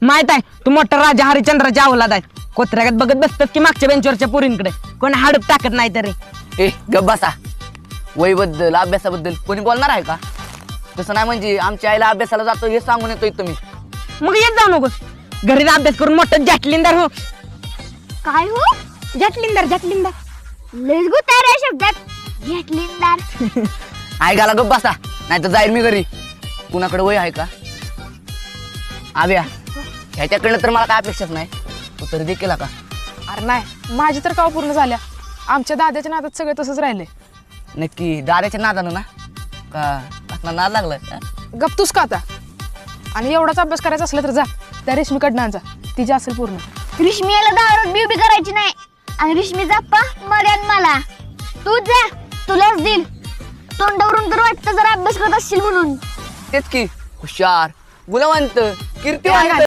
माहित आहे तू मोठा राजा हरिश्चंद्राच्या अवलाद आहे. कोत्र्यागत बघत बसतात की मागच्या बेंचवरच्या पोरींकडे कोण हाडूप टाकत नाही तरी. ए गप बसा. वहीबद्दल अभ्यासाबद्दल कोणी बोलणार आहे का? तसं नाही म्हणजे आमच्या आईला अभ्यासाला जातो हे सांगून येतोय तुम्ही. मग येत जाऊ नकोस. घरी अभ्यास करून मोठं जॅटलिंदार हो. काय हो? जॅटलिंदार जॅटलिंदार. लयच गुतार आहे शब्दात घेतलीदार. ऐकायला गप बसा नाही तर जाईल मी घरी. कुणाकडे वय आहे का? आव्या ह्याच्याकडनं तर मला काय अपेक्षाच नाही. तू तरी देखील का? अरे नाही, माझी तर काव पूर्ण झाल्या. आमच्या दादाच्या नादात सगळे तसंच राहिले. नक्की दादाच्या नादानं ना का आता नाद लागलाय? गप्तूस का आता? आणि एवढाच अभ्यास करायचा असला तर जा त्या रेशमीकडनं आणजा, तिची असेल पूर्ण. रेशमीला दारात बिवबी करायची नाही. आणि रेशमी जाप्पा मर्याद मला. तू जा, तुलाच देईल. तोंडावरून तर वाटतं जरा अभ्यास करत असशील म्हणून. तेच की हुशार, गुणवंत, कीर्तिवंत.